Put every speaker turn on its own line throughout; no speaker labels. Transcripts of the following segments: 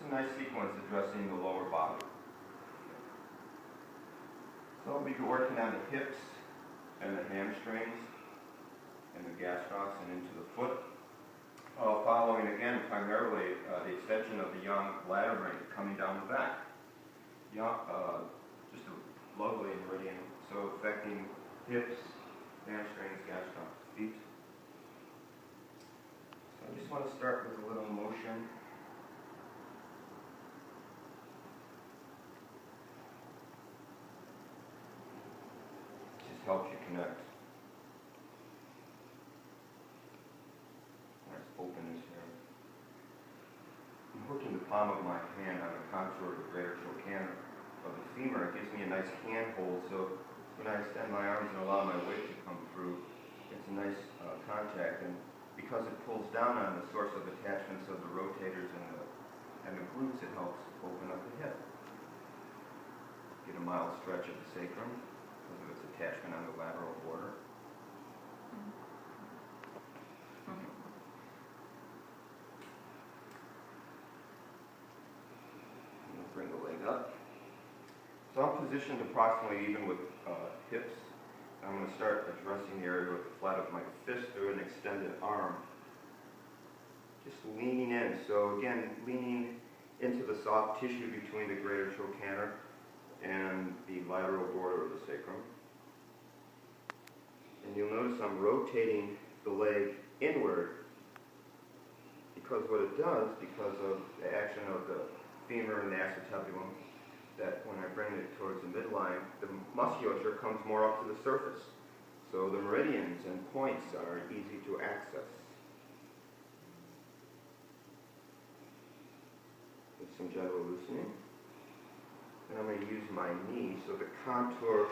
a nice sequence addressing the lower body. So we'll be working on the hips and the hamstrings and the gastrocs and into the foot. Following again primarily the extension of the young bladder ring coming down the back. Just a lovely meridian, so affecting hips, hamstrings, gastrocs, feet. So I just want to start with a little motion. Just helps you connect. Nice openness here. I'm hooking the palm of my hand on the contour of the greater trochanter of the femur. It gives me a nice handhold, so when I extend my arms and allow my weight to come through, it's a nice contact. And because it pulls down on the source of attachments of the rotators and the glutes, it helps open up the hip. Get a mild stretch of the sacrum because of its attachment on the lateral border. Bring the leg up. So I'm positioned approximately even with hips. I'm going to start addressing the area with the flat of my fist through an extended arm. Just leaning in. So again, leaning into the soft tissue between the greater trochanter and the lateral border of the sacrum. And you'll notice I'm rotating the leg inward because what it does, because of the action of the femur and the acetabulum, that when I bring it towards the midline, the musculature comes more up to the surface. So the meridians and points are easy to access. With some gentle loosening. And I'm going to use my knee, so the contour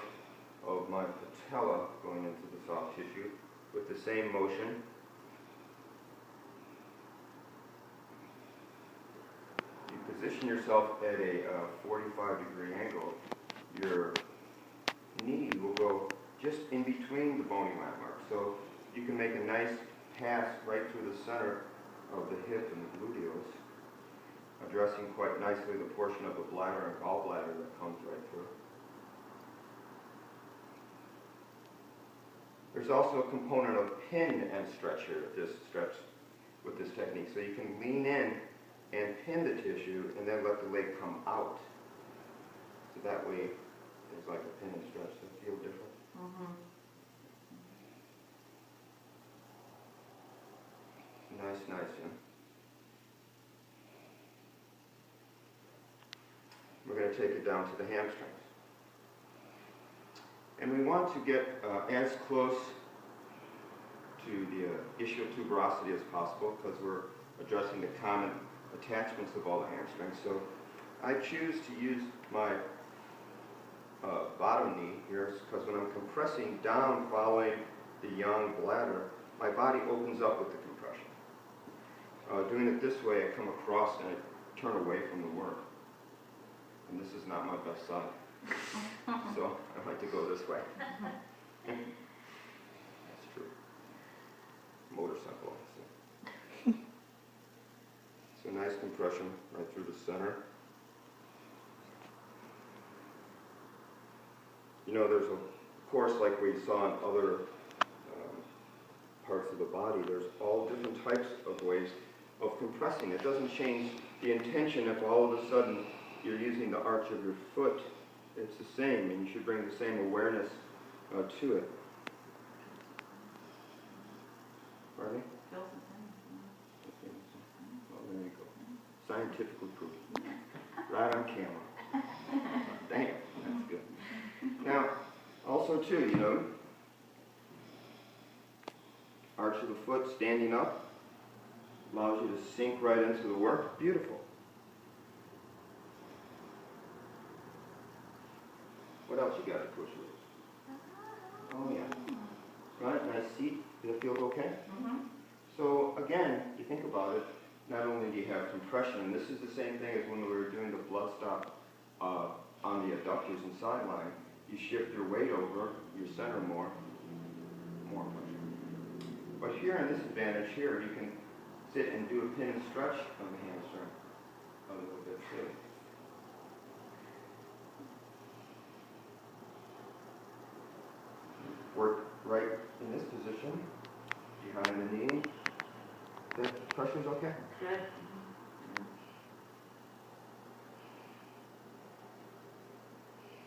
of my patella going into the soft tissue with the same motion. Position yourself at a 45-degree angle. Your knee will go just in between the bony landmarks. So you can make a nice pass right through the center of the hip and the gluteus, addressing quite nicely the portion of the bladder and gallbladder that comes right through. There's also a component of pin and stretch here with this technique. So you can lean in and pin the tissue, and then let the leg come out. So that way, there's like a pin and stretch. Does it feel different? Nice, yeah. We're going to take it down to the hamstrings. And we want to get as close to the ischial tuberosity as possible, because we're addressing the common attachments of all the hamstrings. So I choose to use my bottom knee here because when I'm compressing down following the young bladder, my body opens up with the compression. Doing it this way, I come across and I turn away from the work. And this is not my best side. So I like to go this way. That's true. Motorcycle. So nice compression right through the center. You know, there's of course, like we saw in other parts of the body, there's all different types of ways of compressing. It doesn't change the intention if all of a sudden you're using the arch of your foot. It's the same, and you should bring the same awareness to it. Pardon me? There you go. Scientifically proven. Right on camera. Damn, that's good. Now, also too, you know, arch of the foot, standing up, allows you to sink right into the work. Beautiful. What else you got to push with? Oh yeah. Right, nice seat. Does it feel okay? So again, you think about it, not only do you have compression, and this is the same thing as when we were doing the blood stop on the adductors and sideline, you shift your weight over, your center more pressure. But here in this advantage here, you can sit and do a pin and stretch of the hamstring a little bit. Pressure's okay?
Good.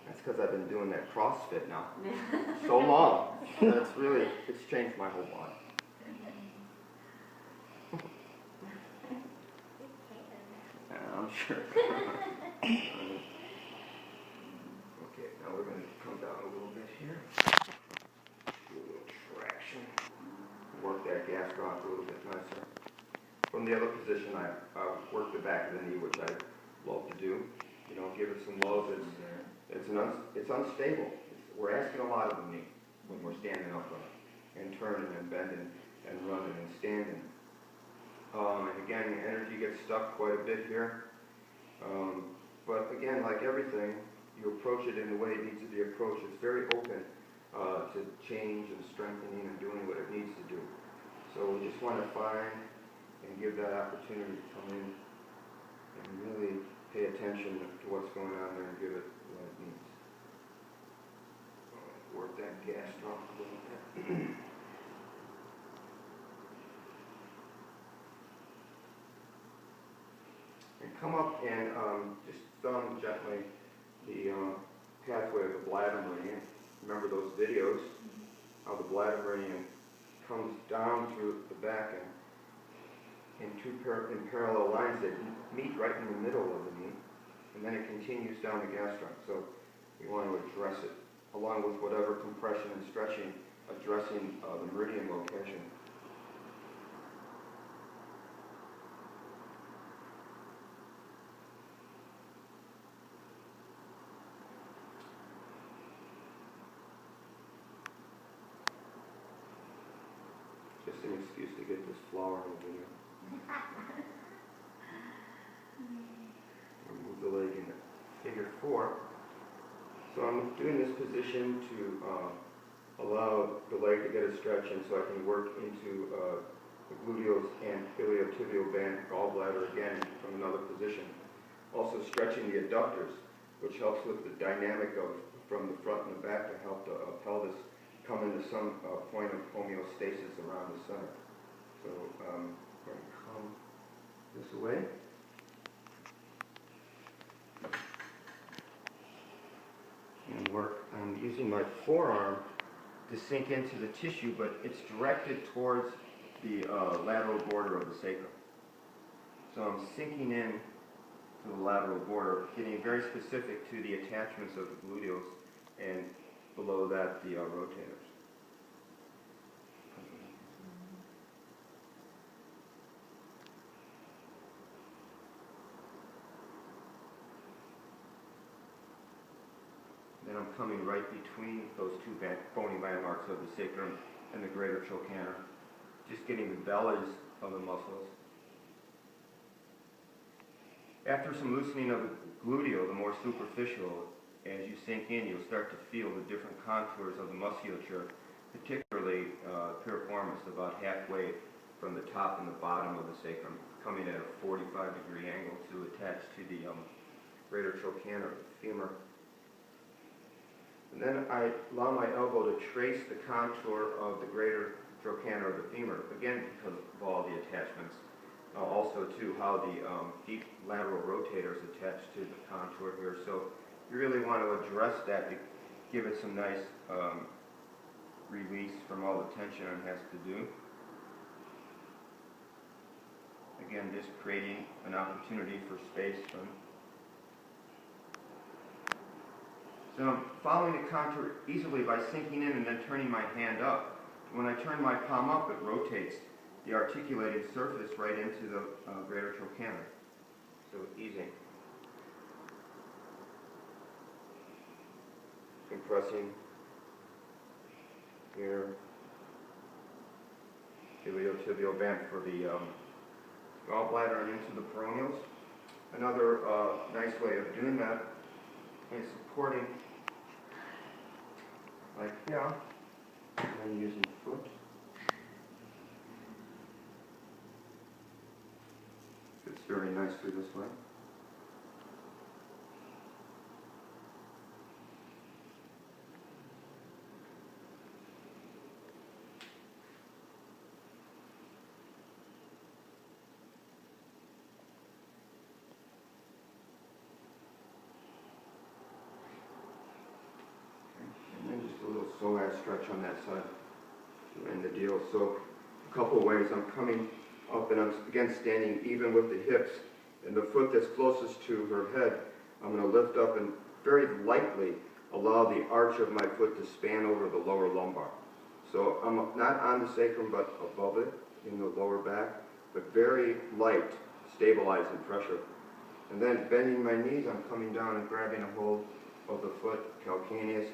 That's because I've been doing that CrossFit now. So long. It's changed my whole body. I'm sure. Okay, now we're going to come down a little bit here. Do a little traction. Work that gastroc a little bit nicer. From the other position, I work the back of the knee, which I love to do. You know, give it some love. It's unstable. We're asking a lot of the knee when we're standing upright and turning and bending and running and standing. And again, the energy gets stuck quite a bit here. But again, like everything, you approach it in the way it needs to be approached. It's very open to change and strengthening and doing what it needs to do. So we just want to find and give that opportunity to come in and really pay attention to what's going on there and give it what it needs. Work that gastroc a little bit. And come up and just thumb gently the pathway of the bladder meridian. Remember those videos, how the bladder meridian comes down through the back and in parallel lines that meet right in the middle of the knee, and then it continues down the gastroc. So we want to address it, along with whatever compression and stretching, addressing the meridian location. Just an excuse to get this flower over there. Move the leg in figure 4. So I'm doing this position to allow the leg to get a stretch in so I can work into the gluteals and iliotibial band gallbladder again from another position. Also stretching the adductors, which helps with the dynamic of from the front and the back to help the pelvis come into some point of homeostasis around the center. So I'm going to come this way. And work. I'm using my forearm to sink into the tissue, but it's directed towards the lateral border of the sacrum. So I'm sinking in to the lateral border, getting very specific to the attachments of the gluteals, and below that the rotators. Then I'm coming right between those two bony landmarks of the sacrum and the greater trochanter, just getting the bellies of the muscles. After some loosening of the gluteal, the more superficial, as you sink in, you'll start to feel the different contours of the musculature, particularly piriformis, about halfway from the top and the bottom of the sacrum, coming at a 45-degree angle to attach to the greater trochanter, the femur. And then I allow my elbow to trace the contour of the greater trochanter of the femur, again because of all the attachments. Also, too, how the deep lateral rotators attach to the contour here. So you really want to address that to give it some nice release from all the tension it has to do. Again, just creating an opportunity for space. So I'm following the contour easily by sinking in and then turning my hand up. When I turn my palm up, it rotates the articulated surface right into the greater trochanter. So easing. Compressing here. Iliotibial band for the gallbladder and into the peroneals. Another nice way of doing that is supporting like here, and then using the foot. Fits very nicely this way. stretch on that side. And the deal. So a couple of ways. I'm coming up and I'm again standing even with the hips, and the foot that's closest to her head, I'm going to lift up and very lightly allow the arch of my foot to span over the lower lumbar. So I'm not on the sacrum but above it in the lower back, but very light, stabilizing pressure. And then bending my knees, I'm coming down and grabbing a hold of the foot, calcaneus,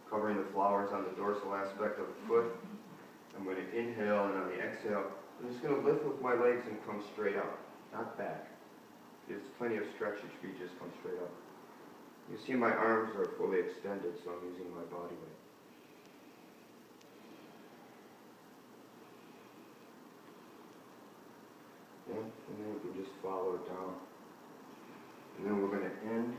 covering the flowers on the dorsal aspect of the foot. I'm going to inhale, and on the exhale, I'm just going to lift with my legs and come straight up, not back. There's plenty of stretch, your feet just come straight up. You see my arms are fully extended, so I'm using my body weight. Yeah, and then we can just follow it down. And then we're going to end